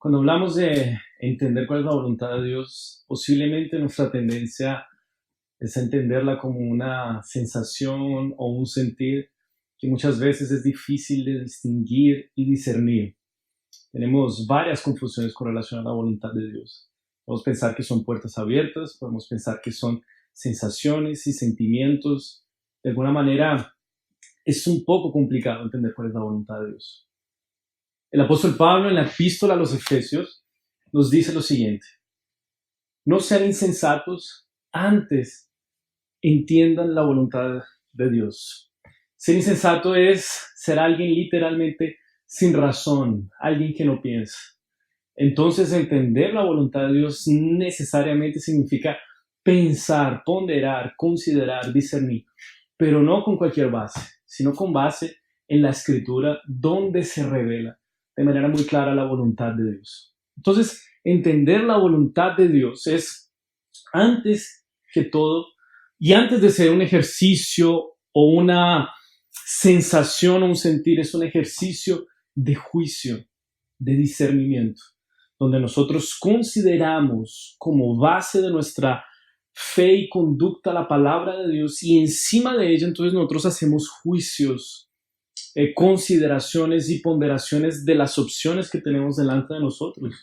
Cuando hablamos de entender cuál es la voluntad de Dios, posiblemente nuestra tendencia es a entenderla como una sensación o un sentir que muchas veces es difícil de distinguir y discernir. Tenemos varias confusiones con relación a la voluntad de Dios. Podemos pensar que son puertas abiertas, podemos pensar que son sensaciones y sentimientos. De alguna manera es un poco complicado entender cuál es la voluntad de Dios. El apóstol Pablo en la epístola a los Efesios nos dice lo siguiente: no sean insensatos, antes entiendan la voluntad de Dios. Ser insensato es ser alguien literalmente sin razón, alguien que no piensa. Entonces, entender la voluntad de Dios necesariamente significa pensar, ponderar, considerar, discernir, pero no con cualquier base, sino con base en la Escritura, donde se revela de manera muy clara la voluntad de Dios. Entonces, entender la voluntad de Dios es, antes que todo, y antes de ser un ejercicio o una sensación o un sentir, es un ejercicio de juicio, de discernimiento, donde nosotros consideramos como base de nuestra fe y conducta la palabra de Dios, y encima de ella entonces nosotros hacemos juicios, consideraciones y ponderaciones de las opciones que tenemos delante de nosotros.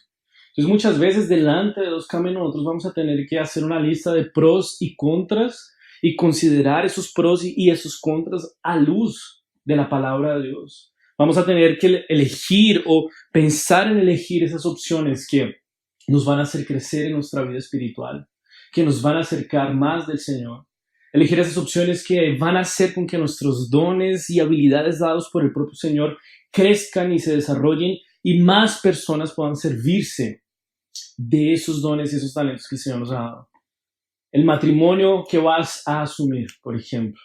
Entonces muchas veces delante de dos caminos nosotros vamos a tener que hacer una lista de pros y contras y considerar esos pros y esos contras a luz de la palabra de Dios. Vamos a tener que elegir o pensar en elegir esas opciones que nos van a hacer crecer en nuestra vida espiritual, que nos van a acercar más del Señor. Elegir esas opciones que van a hacer con que nuestros dones y habilidades dados por el propio Señor crezcan y se desarrollen y más personas puedan servirse de esos dones y esos talentos que el Señor nos ha dado. El matrimonio que vas a asumir, por ejemplo,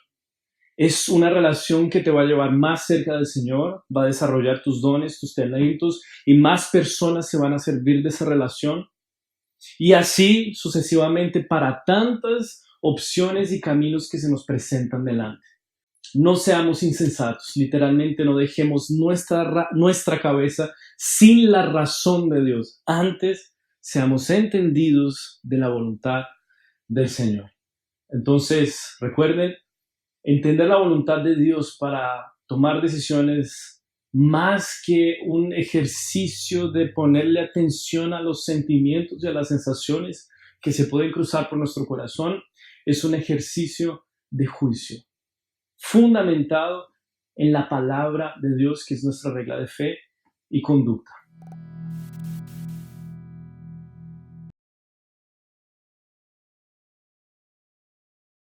es una relación que te va a llevar más cerca del Señor, va a desarrollar tus dones, tus talentos, y más personas se van a servir de esa relación. Y así sucesivamente para tantas opciones y caminos que se nos presentan delante. No seamos insensatos, literalmente no dejemos nuestra cabeza sin la razón de Dios. Antes, seamos entendidos de la voluntad del Señor. Entonces, recuerden, entender la voluntad de Dios para tomar decisiones, más que un ejercicio de ponerle atención a los sentimientos y a las sensaciones que se pueden cruzar por nuestro corazón, es un ejercicio de juicio, fundamentado en la palabra de Dios, que es nuestra regla de fe y conducta.